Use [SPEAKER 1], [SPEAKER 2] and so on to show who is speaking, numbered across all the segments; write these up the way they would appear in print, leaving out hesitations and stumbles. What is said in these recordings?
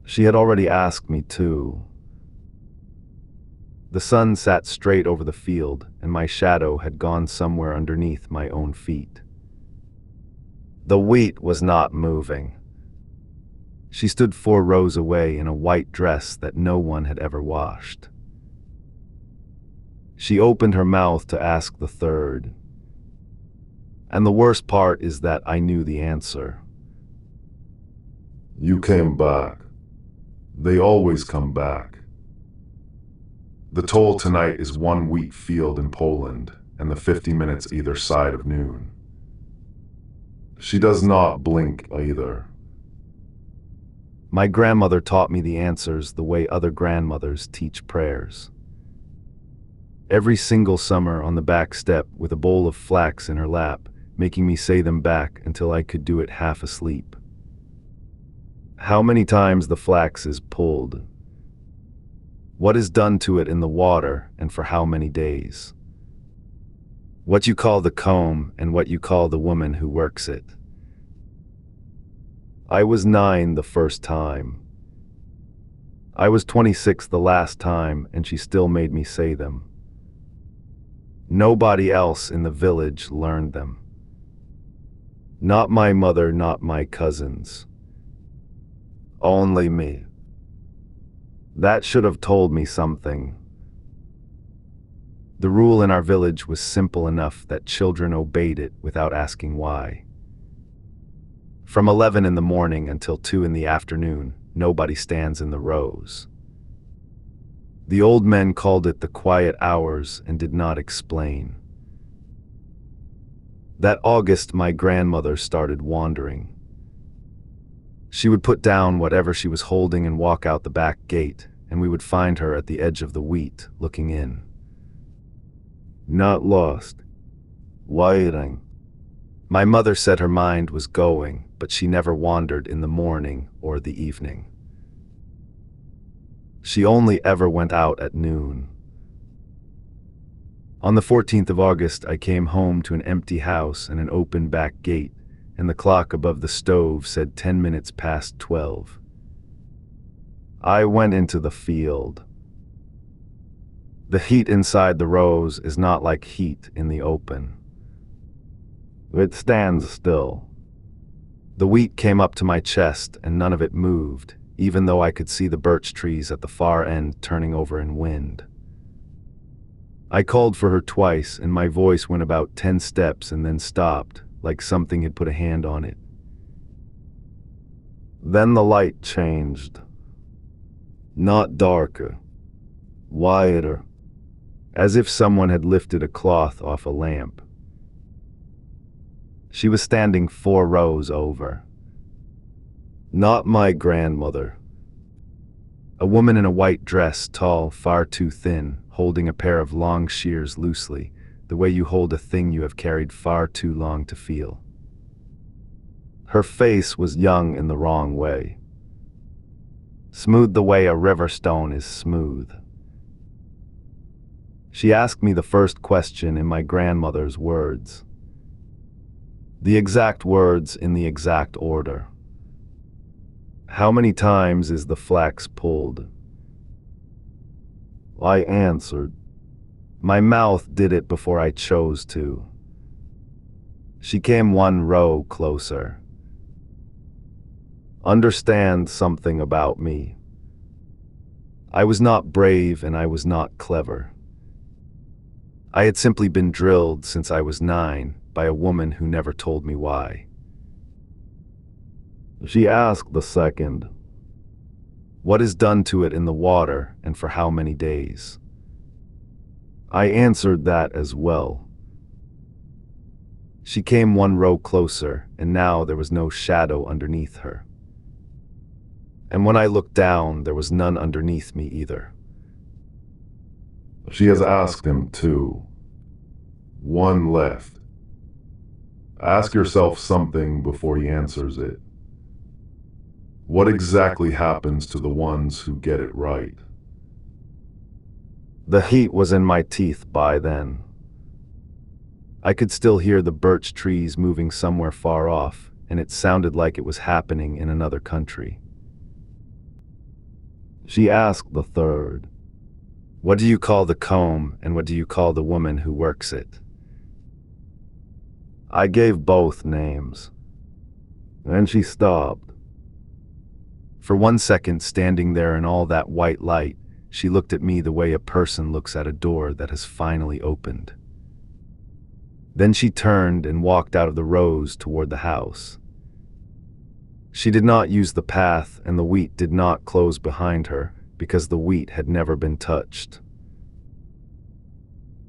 [SPEAKER 1] She had already asked me too. The sun sat straight over the field, and my shadow had gone somewhere underneath my own feet. The wheat was not moving. She stood 4 rows away in a white dress that no one had ever washed. She opened her mouth to ask the third. And the worst part is that I knew the answer.
[SPEAKER 2] You came back. They always come back. The toll tonight is 1 wheat field in Poland, and the 50 minutes either side of noon. She does not blink either.
[SPEAKER 1] My grandmother taught me the answers the way other grandmothers teach prayers. Every single summer on the back step with a bowl of flax in her lap, making me say them back until I could do it half asleep. How many times the flax is pulled? What is done to it in the water, and for how many days? What you call the comb and what you call the woman who works it. I was 9 the first time. I was 26 the last time, and she still made me say them. Nobody else in the village learned them. Not my mother, not my cousins. Only me. That should have told me something. The rule in our village was simple enough that children obeyed it without asking why. From 11 in the morning until 2 in the afternoon, nobody stands in the rows. The old men called it the quiet hours and did not explain. That August, my grandmother started wandering. She would put down whatever she was holding and walk out the back gate, and we would find her at the edge of the wheat, looking in. Not lost. Waiting. My mother said her mind was going, but she never wandered in the morning or the evening. She only ever went out at noon. On the 14th of August, I came home to an empty house and an open back gate, and the clock above the stove said 10 minutes past 12. I went into the field. The heat inside the rows is not like heat in the open. It stands still. The wheat came up to my chest and none of it moved, even though I could see the birch trees at the far end turning over in wind. I called for her twice and my voice went about 10 steps and then stopped, like something had put a hand on it. Then the light changed. Not darker, wider, as if someone had lifted a cloth off a lamp. She was standing 4 rows over. Not my grandmother. A woman in a white dress, tall, far too thin, holding a pair of long shears loosely, the way you hold a thing you have carried far too long to feel. Her face was young in the wrong way. Smooth the way a river stone is smooth. She asked me the first question in my grandmother's words. The exact words in the exact order. How many times is the flax pulled? I answered. My mouth did it before I chose to. She came 1 row closer. Understand something about me. I was not brave and I was not clever. I had simply been drilled since I was 9 by a woman who never told me why. She asked the second. What is done to it in the water and for how many days? I answered that as well. She came 1 row closer, and now there was no shadow underneath her. And when I looked down, there was none underneath me either.
[SPEAKER 2] She has asked him too. 1 left. Ask yourself something before he answers it. What exactly happens to the ones who get it right?
[SPEAKER 1] The heat was in my teeth by then. I could still hear the birch trees moving somewhere far off, and it sounded like it was happening in another country. She asked the third, "What do you call the comb, and what do you call the woman who works it?" I gave both names. Then she stopped. For 1 second, standing there in all that white light, she looked at me the way a person looks at a door that has finally opened. Then she turned and walked out of the rows toward the house. She did not use the path, and the wheat did not close behind her, because the wheat had never been touched.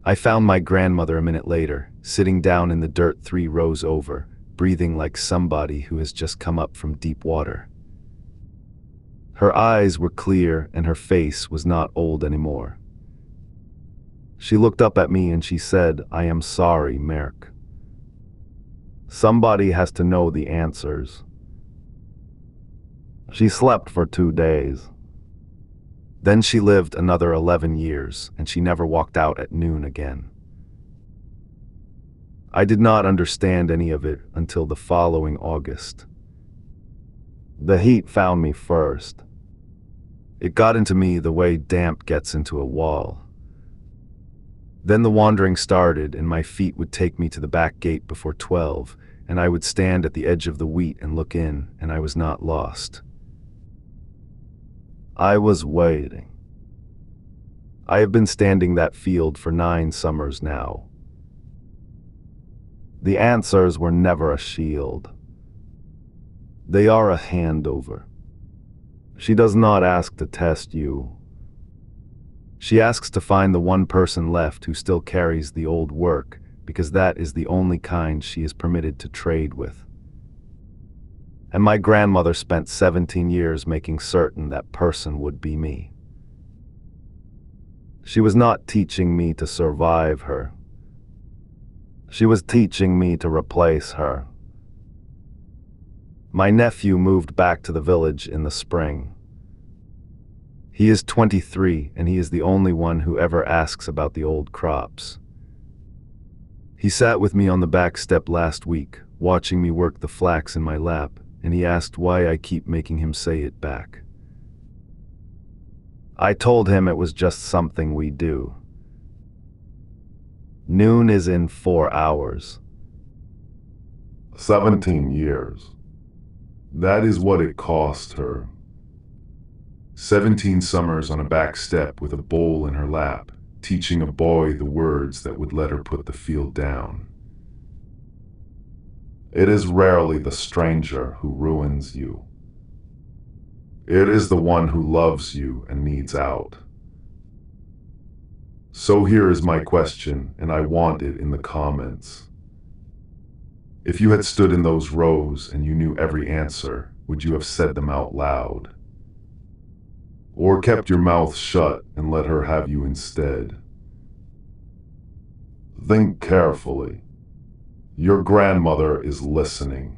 [SPEAKER 1] I found my grandmother a minute later, sitting down in the dirt 3 rows over, breathing like somebody who has just come up from deep water. Her eyes were clear and her face was not old anymore. She looked up at me and she said, "I am sorry, Marek. Somebody has to know the answers." She slept for 2 days. Then she lived another 11 years, and she never walked out at noon again. I did not understand any of it until the following August. The heat found me first. It got into me the way damp gets into a wall. Then the wandering started, and my feet would take me to the back gate before 12, and I would stand at the edge of the wheat and look in, and I was not lost. I was waiting. I have been standing that field for 9 summers now. The answers were never a shield. They are a handover. She does not ask to test you. She asks to find the one person left who still carries the old work, because that is the only kind she is permitted to trade with. And my grandmother spent 17 years making certain that person would be me. She was not teaching me to survive her. She was teaching me to replace her. My nephew moved back to the village in the spring. He is 23, and he is the only one who ever asks about the old crops. He sat with me on the back step last week, watching me work the flax in my lap, and he asked why I keep making him say it back. I told him it was just something we do. Noon is in 4 hours.
[SPEAKER 2] 17 years. That is what it cost her. 17 summers on a back step with a bowl in her lap, teaching a boy the words that would let her put the field down. It is rarely the stranger who ruins you. It is the one who loves you and needs out. So here is my question, and I want it in the comments. If you had stood in those rows and you knew every answer, would you have said them out loud? Or kept your mouth shut and let her have you instead? Think carefully. Your grandmother is listening.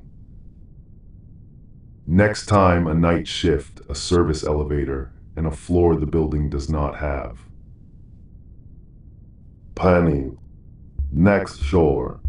[SPEAKER 2] Next time, a night shift, a service elevator, and a floor the building does not have. Penny, next shore.